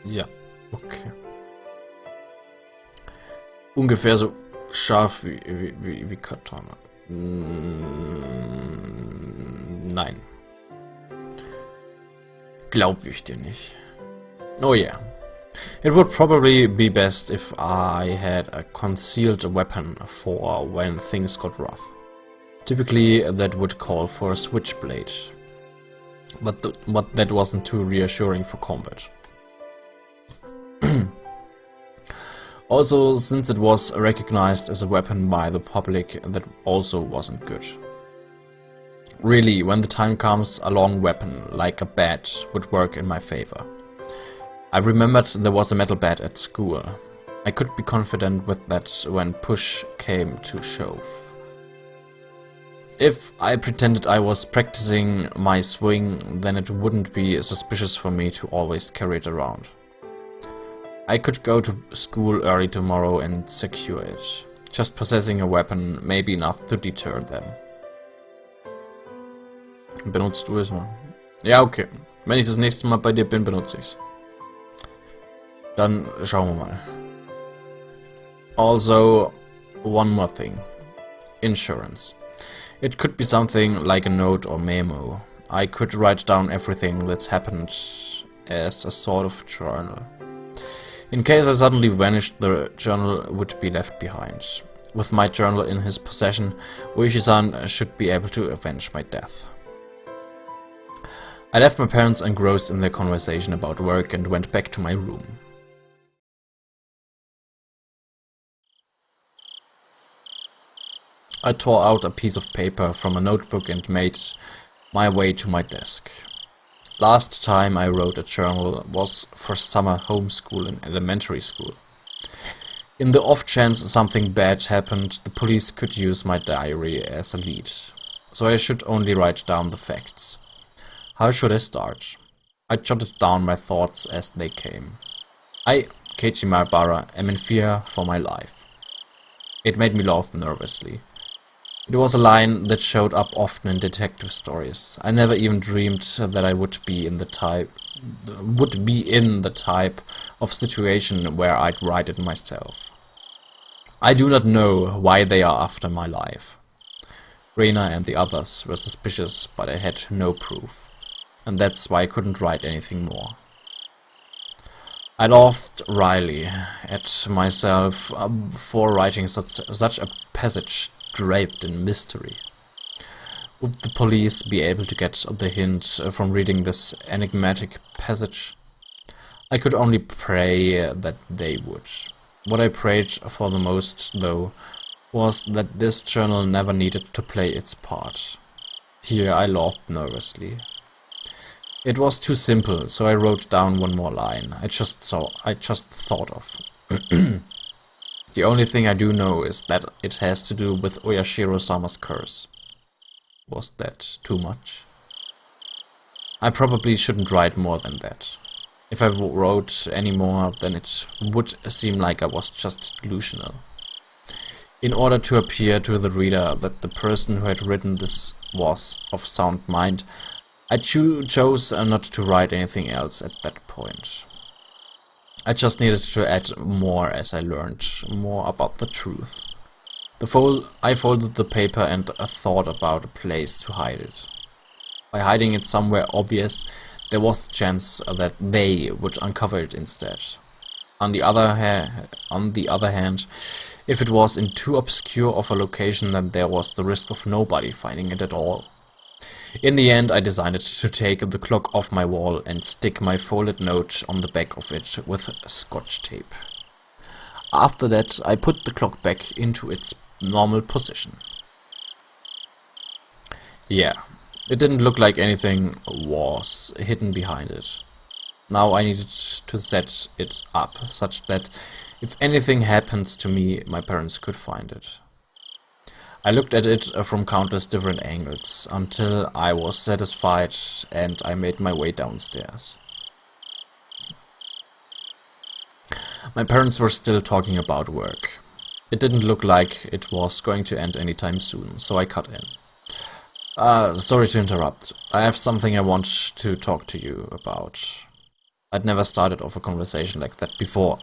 Ja, okay. Ungefähr so scharf wie Katana. Nein. Glaub ich dir nicht. Oh yeah. It would probably be best if I had a concealed weapon for when things got rough. Typically that would call for a switchblade. But that wasn't too reassuring for combat. Also, since it was recognized as a weapon by the public, that also wasn't good. Really, when the time comes, a long weapon, like a bat, would work in my favor. I remembered there was a metal bat at school. I could be confident with that when push came to shove. If I pretended I was practicing my swing, then it wouldn't be suspicious for me to always carry it around. I could go to school early tomorrow and secure it. Just possessing a weapon may be enough to deter them. Benutzt du es mal? Ja, okay. Wenn ich das nächste Mal bei dir bin, benutze ich's. Dann schauen wir mal. Also, one more thing. Insurance. It could be something like a note or memo. I could write down everything that's happened as a sort of journal. In case I suddenly vanished, the journal would be left behind. With my journal in his possession, Oishi-san should be able to avenge my death. I left my parents engrossed in their conversation about work and went back to my room. I tore out a piece of paper from a notebook and made my way to my desk. Last time I wrote a journal was for summer homeschool in elementary school. In the off chance something bad happened, the police could use my diary as a lead. so I should only write down the facts. How should I start? I jotted down my thoughts as they came. I, Keiichi Maebara, am in fear for my life. It made me laugh nervously. It was a line that showed up often in detective stories. I never even dreamed that I would be in the type of situation where I'd write it myself. I do not know why they are after my life. Reina and the others were suspicious, but I had no proof. And that's why I couldn't write anything more. I laughed wryly at myself for writing such a passage draped in mystery. Would the police be able to get the hint from reading this enigmatic passage? I could only pray that they would. What I prayed for the most, though, was that this journal never needed to play its part. Here I laughed nervously. It was too simple, so I wrote down one more line I just thought of. The only thing I do know is that it has to do with Oyashiro-sama's curse. Was that too much? I probably shouldn't write more than that. If I wrote any more, then it would seem like I was just delusional. In order to appear to the reader that the person who had written this was of sound mind, I chose not to write anything else at that point. I just needed to add more as I learned more about the truth. I folded the paper and thought about a place to hide it. By hiding it somewhere obvious, there was the chance that they would uncover it instead. On the other hand, if it was in too obscure of a location, then there was the risk of nobody finding it at all. In the end, I decided to take the clock off my wall and stick my folded note on the back of it with scotch tape. After that, I put the clock back into its normal position. Yeah, it didn't look like anything was hidden behind it. Now I needed to set it up such that if anything happens to me, my parents could find it. I looked at it from countless different angles until I was satisfied, and I made my way downstairs. My parents were still talking about work. It didn't look like it was going to end anytime soon, so I cut in. Sorry to interrupt. I have something I want to talk to you about. I'd never started off a conversation like that before,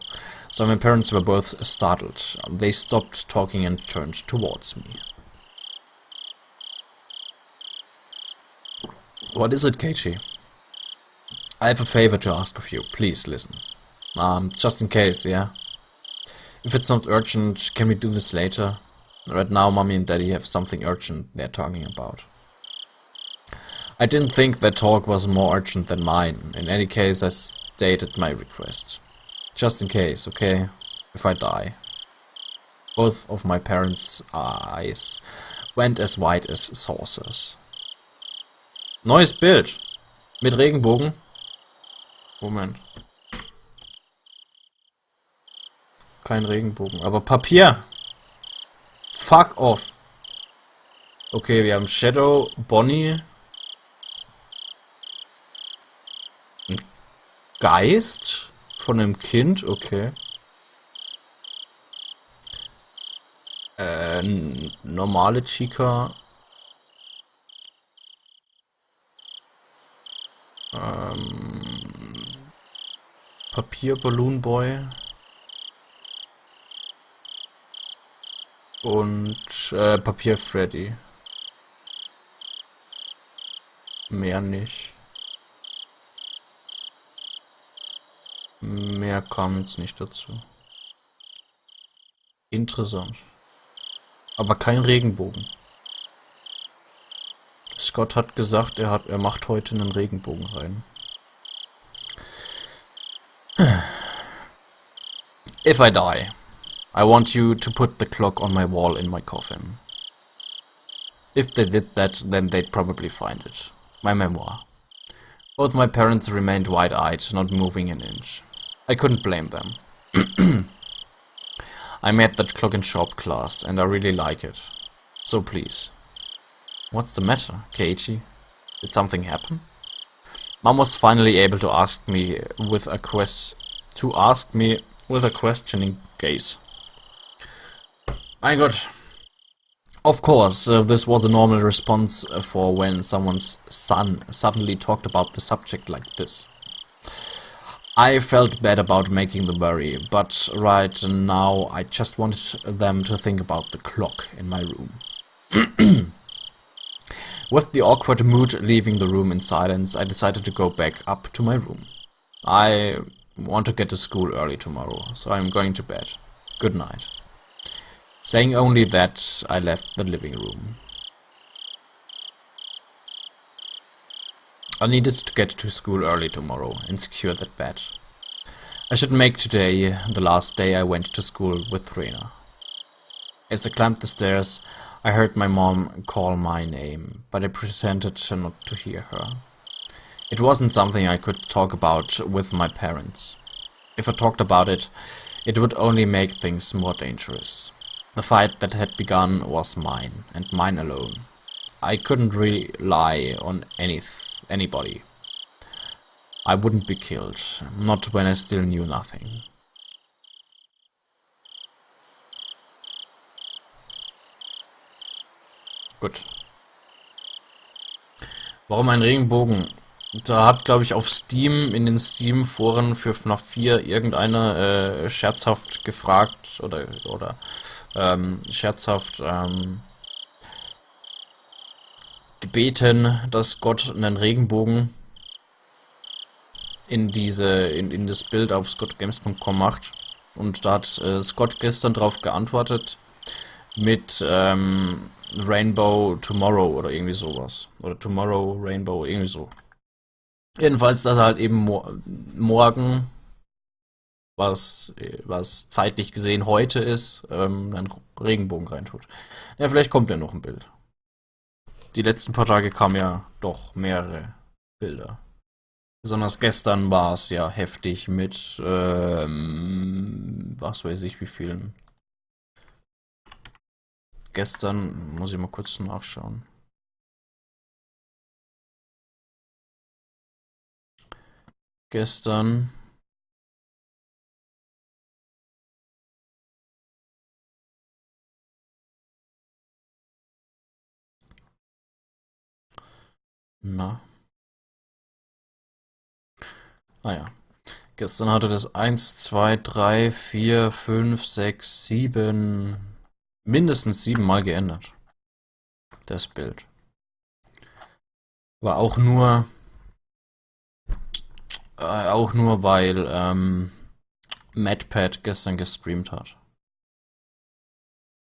so my parents were both startled. They stopped talking and turned towards me. What is it, Keiichi? I have a favor to ask of you. Please listen. Just in case, yeah? If it's not urgent, can we do this later? Right now, Mommy and Daddy have something urgent they're talking about. I didn't think their talk was more urgent than mine. In any case, I stated my request. Just in case, okay? If I die. Both of my parents' eyes went as white as saucers. Neues Bild. Mit Regenbogen. Moment. Kein Regenbogen, aber Papier. Fuck off. Okay, wir haben Shadow, Bonnie. Ein Geist von einem Kind, okay. Normale Chica. Papier Balloon Boy. Und Papier Freddy. Mehr nicht. Mehr kam jetzt nicht dazu. Interessant. Aber kein Regenbogen. Scott hat gesagt, er macht heute einen Regenbogen rein. If I die, I want you to put the clock on my wall in my coffin. If they did that, then they'd probably find it. My memoir. Both my parents remained wide-eyed, not moving an inch. I couldn't blame them. I made that clock in shop class, and I really like it. So please. What's the matter, Keiichi? Did something happen? Mom was finally able to ask me with a questioning gaze. My God. Of course, this was a normal response for when someone's son suddenly talked about the subject like this. I felt bad about making them worry, but right now I just wanted them to think about the clock in my room. With the awkward mood leaving the room in silence, I decided to go back up to my room. I want to get to school early tomorrow, so I'm going to bed. Good night. Saying only that, I left the living room. I needed to get to school early tomorrow and secure that bed. I should make today the last day I went to school with Rena. As I climbed the stairs, I heard my mom call my name, but I pretended not to hear her. It wasn't something I could talk about with my parents. If I talked about it, it would only make things more dangerous. The fight that had begun was mine, and mine alone. I couldn't rely on anybody. I wouldn't be killed, not when I still knew nothing. Gut. Warum ein Regenbogen? Da hat, glaube ich, auf Steam, in den Steam-Foren für FNAF 4 irgendeiner scherzhaft gefragt oder scherzhaft gebeten, dass Gott einen Regenbogen in das Bild auf scottgames.com macht. Und da hat Scott gestern drauf geantwortet mit Rainbow Tomorrow oder irgendwie sowas. Oder Tomorrow Rainbow, irgendwie so. Jedenfalls, dass er halt eben morgen, was zeitlich gesehen heute ist, einen Regenbogen reintut. Ja, vielleicht kommt ja noch ein Bild. Die letzten paar Tage kamen ja doch mehrere Bilder. Besonders gestern war es ja heftig mit, was weiß ich wie vielen. Gestern, muss ich mal kurz nachschauen. Gestern na. Ah ja. Gestern hatte das 1, 2, 3, 4, 5, 6, 7, mindestens 7 Mal geändert. Das Bild. War auch nur weil MadPad gestern gestreamt hat.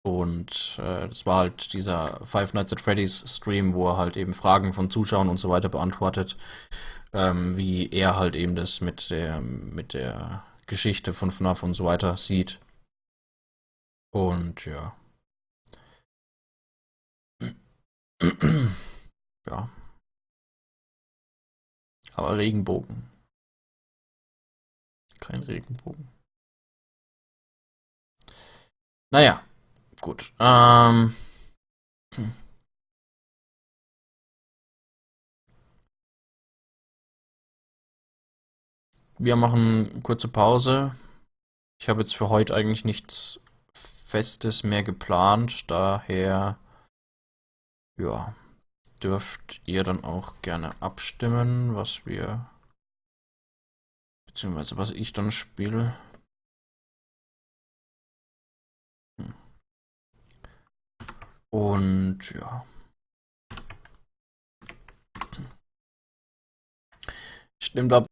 Und das war halt dieser Five Nights at Freddy's Stream, wo er halt eben Fragen von Zuschauern und so weiter beantwortet, wie er halt eben das mit der Geschichte von FNAF und so weiter sieht. Und ja. Ja. Aber Regenbogen. Kein Regenbogen. Naja, gut. Wir machen kurze Pause. Ich habe jetzt für heute eigentlich nichts Festes mehr geplant, daher ja, dürft ihr dann auch gerne abstimmen, beziehungsweise was ich dann spiele. Und ja. Stimmt ab.